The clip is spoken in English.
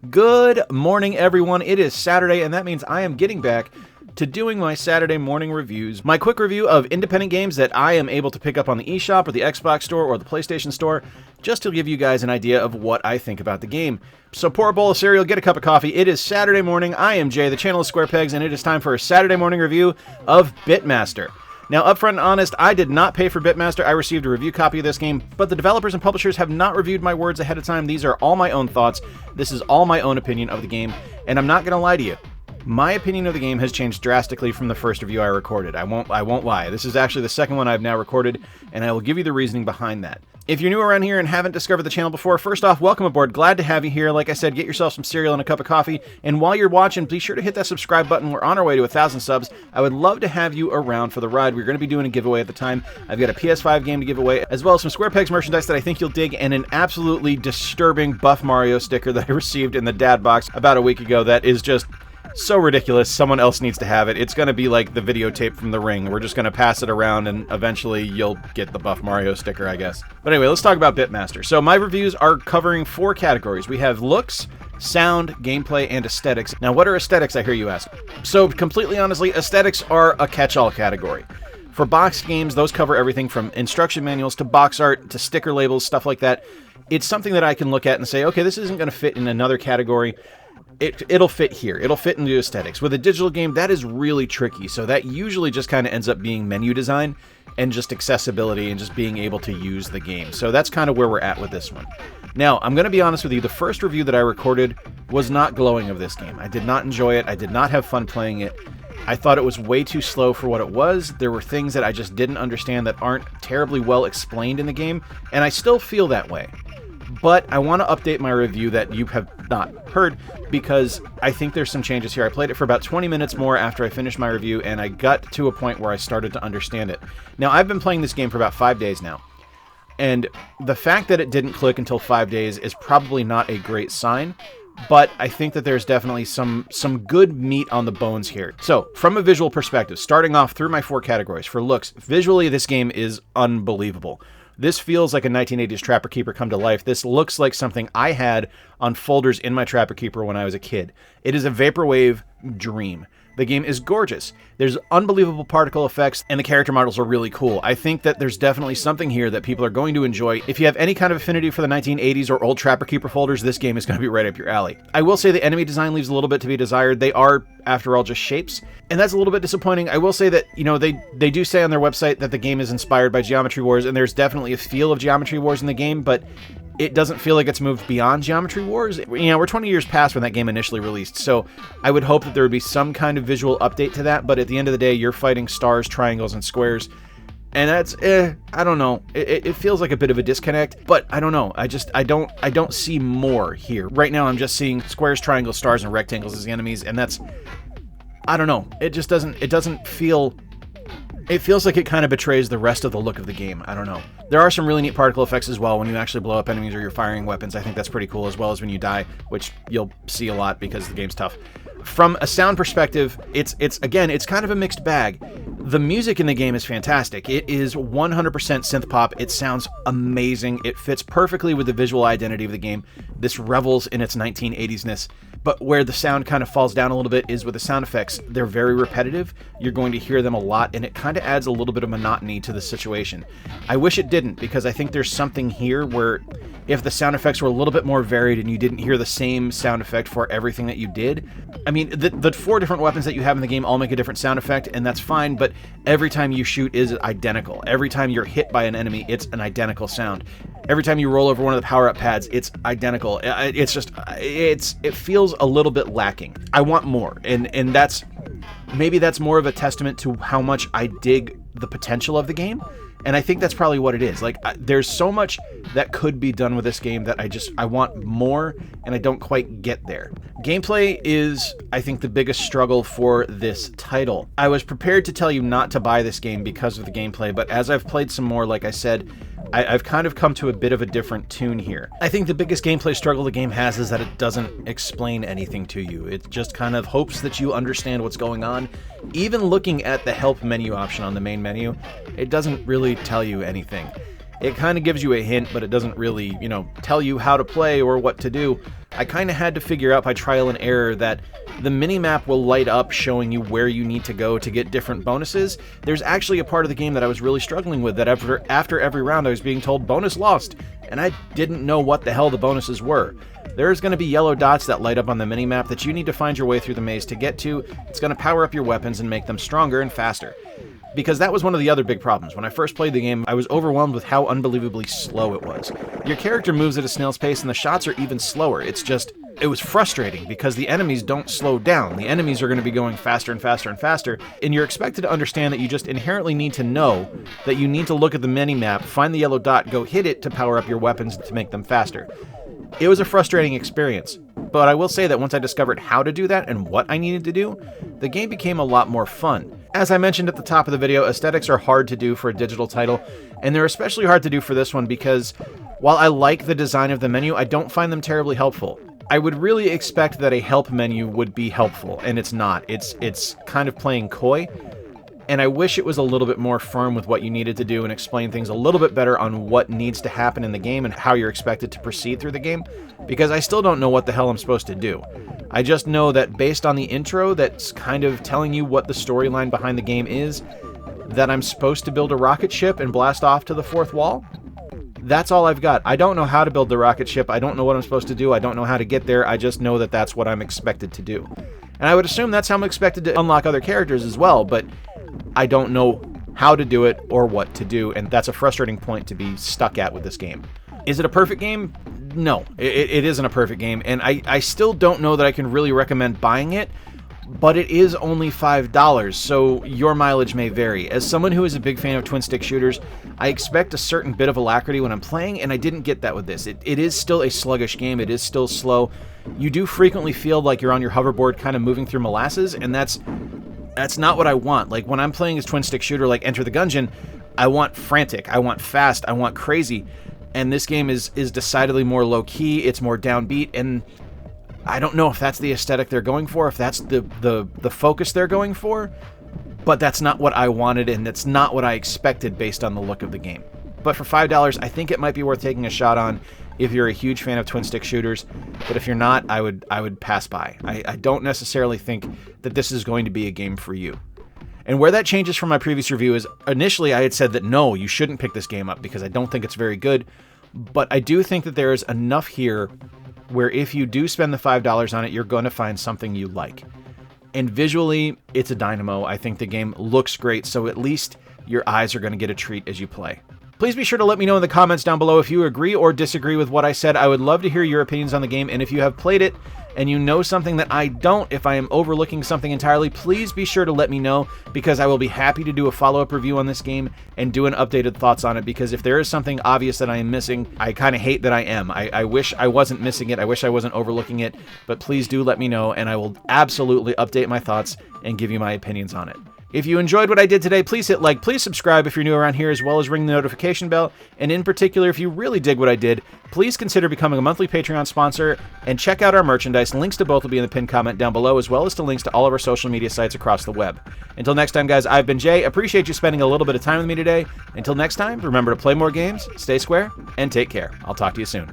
Good morning, everyone. It is Saturday, and that means I am getting back to doing my Saturday morning reviews. My quick review of independent games that I am able to pick up on the eShop or the Xbox Store or the PlayStation Store, just to give you guys an idea of what I think about the game. So pour a bowl of cereal, get a cup of coffee. It is Saturday morning. I am Jay, the channel is Square Pegs, and it is time for a Saturday morning review of Bitmaster. Now, upfront and honest, I did not pay for Bitmaster. I received a review copy of this game, but the developers and publishers have not reviewed my words ahead of time. These are all my own thoughts. This is all my own opinion of the game, and I'm not going to lie to you. My opinion of the game has changed drastically from the first review I recorded. I won't lie. This is actually the second one I've now recorded, and I will give you the reasoning behind that. If you're new around here and haven't discovered the channel before, first off, welcome aboard. Glad to have you here. Like I said, get yourself some cereal and a cup of coffee. And while you're watching, be sure to hit that subscribe button. We're on our way to 1,000 subs. I would love to have you around for the ride. We're going to be doing a giveaway at the time. I've got a PS5 game to give away, as well as some Square Pegs merchandise that I think you'll dig, and an absolutely disturbing Buff Mario sticker that I received in the dad box about a week ago that is just so ridiculous. Someone else needs to have it. It's going to be like the videotape from The Ring. We're just going to pass it around, and eventually you'll get the Buff Mario sticker, I guess. But anyway, let's talk about Bitmaster. So my reviews are covering 4 categories. We have looks, sound, gameplay, and aesthetics. Now, what are aesthetics, I hear you ask? So completely honestly, aesthetics are a catch-all category. For boxed games, those cover everything from instruction manuals to box art to sticker labels, stuff like that. It's something that I can look at and say, okay, this isn't going to fit in another category. It'll fit here. It'll fit into aesthetics. With a digital game, that is really tricky. So that usually just kind of ends up being menu design and just accessibility and just being able to use the game. So that's kind of where we're at with this one. Now, I'm going to be honest with you. The first review that I recorded was not glowing of this game. I did not enjoy it. I did not have fun playing it. I thought it was way too slow for what it was. There were things that I just didn't understand that aren't terribly well explained in the game, and I still feel that way. But I want to update my review that you have not heard, because I think there's some changes here. I played it for about 20 minutes more after I finished my review, and I got to a point where I started to understand it. Now, I've been playing this game for about 5 days now, and the fact that it didn't click until 5 days is probably not a great sign, but I think that there's definitely some good meat on the bones here. So, from a visual perspective, starting off through my 4 categories, for looks, visually this game is unbelievable. This feels like a 1980s Trapper Keeper come to life. This looks like something I had on folders in my Trapper Keeper when I was a kid. It is a vaporwave dream. The game is gorgeous. There's unbelievable particle effects, and the character models are really cool. I think that there's definitely something here that people are going to enjoy. If you have any kind of affinity for the 1980s or old Trapper Keeper folders, this game is going to be right up your alley. I will say the enemy design leaves a little bit to be desired. They are, after all, just shapes, and that's a little bit disappointing. I will say that, you know, they do say on their website that the game is inspired by Geometry Wars, and there's definitely a feel of Geometry Wars in the game, but it doesn't feel like it's moved beyond Geometry Wars. You know, we're 20 years past when that game initially released, so I would hope that there would be some kind of visual update to that, but at the end of the day, you're fighting stars, triangles, and squares, and that's, I don't know. It feels like a bit of a disconnect, but I don't know. I don't see more here. Right now, I'm just seeing squares, triangles, stars, and rectangles as the enemies, and that's, I don't know. It doesn't feel... It feels like it kind of betrays the rest of the look of the game. I don't know. There are some really neat particle effects as well when you actually blow up enemies or you're firing weapons. I think that's pretty cool, as well as when you die, which you'll see a lot because the game's tough. From a sound perspective, it's kind of a mixed bag. The music in the game is fantastic. It is 100% synth pop. It sounds amazing. It fits perfectly with the visual identity of the game. This revels in its 1980s-ness. But where the sound kind of falls down a little bit is with the sound effects. They're very repetitive. You're going to hear them a lot, and it kind of adds a little bit of monotony to the situation. I wish it didn't, because I think there's something here where if the sound effects were a little bit more varied and you didn't hear the same sound effect for everything that you did. I mean, the 4 different weapons that you have in the game all make a different sound effect, and that's fine, but every time you shoot is identical. Every time you're hit by an enemy, it's an identical sound. Every time you roll over one of the power-up pads, it's identical. It's just, it feels a little bit lacking. I want more, and maybe that's more of a testament to how much I dig the potential of the game, and I think that's probably what it is. Like, there's so much that could be done with this game that I want more, and I don't quite get there. Gameplay is, I think, the biggest struggle for this title. I was prepared to tell you not to buy this game because of the gameplay, but as I've played some more, like I said, I've kind of come to a bit of a different tune here. I think the biggest gameplay struggle the game has is that it doesn't explain anything to you. It just kind of hopes that you understand what's going on. Even looking at the help menu option on the main menu, it doesn't really tell you anything. It kind of gives you a hint, but it doesn't really, tell you how to play or what to do. I kind of had to figure out by trial and error that the minimap will light up showing you where you need to go to get different bonuses. There's actually a part of the game that I was really struggling with, that after every round I was being told, bonus lost, and I didn't know what the hell the bonuses were. There's going to be yellow dots that light up on the minimap that you need to find your way through the maze to get to. It's going to power up your weapons and make them stronger and faster. Because that was one of the other big problems. When I first played the game, I was overwhelmed with how unbelievably slow it was. Your character moves at a snail's pace and the shots are even slower. It was frustrating because the enemies don't slow down. The enemies are going to be going faster and faster and faster, and you're expected to understand that you just inherently need to know that you need to look at the minimap, find the yellow dot, go hit it to power up your weapons to make them faster. It was a frustrating experience, but I will say that once I discovered how to do that and what I needed to do, the game became a lot more fun. As I mentioned at the top of the video, aesthetics are hard to do for a digital title, and they're especially hard to do for this one because while I like the design of the menu, I don't find them terribly helpful. I would really expect that a help menu would be helpful, and it's not. It's kind of playing coy, and I wish it was a little bit more firm with what you needed to do and explain things a little bit better on what needs to happen in the game and how you're expected to proceed through the game, because I still don't know what the hell I'm supposed to do. I just know that based on the intro that's kind of telling you what the storyline behind the game is, that I'm supposed to build a rocket ship and blast off to the fourth wall. That's all I've got. I don't know how to build the rocket ship. I don't know what I'm supposed to do. I don't know how to get there. I just know that that's what I'm expected to do. And I would assume that's how I'm expected to unlock other characters as well, but I don't know how to do it or what to do, and that's a frustrating point to be stuck at with this game. Is it a perfect game? No, it isn't a perfect game, and I still don't know that I can really recommend buying it, but it is only $5, so your mileage may vary. As someone who is a big fan of twin-stick shooters, I expect a certain bit of alacrity when I'm playing, and I didn't get that with this. It is still a sluggish game, it is still slow. You do frequently feel like you're on your hoverboard kind of moving through molasses, and that's not what I want. Like, when I'm playing as twin-stick shooter like Enter the Gungeon, I want frantic, I want fast, I want crazy. And this game is decidedly more low-key, it's more downbeat, and I don't know if that's the aesthetic they're going for, if that's the focus they're going for, but that's not what I wanted, and that's not what I expected based on the look of the game. But for $5, I think it might be worth taking a shot on if you're a huge fan of twin-stick shooters, but if you're not, I would pass by. I don't necessarily think that this is going to be a game for you. And where that changes from my previous review is, initially I had said that no, you shouldn't pick this game up because I don't think it's very good, but I do think that there is enough here where if you do spend the $5 on it, you're going to find something you like. And visually, it's a dynamo. I think the game looks great, so at least your eyes are going to get a treat as you play. Please be sure to let me know in the comments down below if you agree or disagree with what I said. I would love to hear your opinions on the game, and if you have played it and you know something that I don't, if I am overlooking something entirely, please be sure to let me know, because I will be happy to do a follow-up review on this game and do an updated thoughts on it, because if there is something obvious that I am missing, I kind of hate that I am. I wish I wasn't missing it, I wish I wasn't overlooking it, but please do let me know, and I will absolutely update my thoughts and give you my opinions on it. If you enjoyed what I did today, please hit like, please subscribe if you're new around here, as well as ring the notification bell, and in particular, if you really dig what I did, please consider becoming a monthly Patreon sponsor, and check out our merchandise. Links to both will be in the pinned comment down below, as well as to links to all of our social media sites across the web. Until next time, guys, I've been Jay. Appreciate you spending a little bit of time with me today. Until next time, remember to play more games, stay square, and take care. I'll talk to you soon.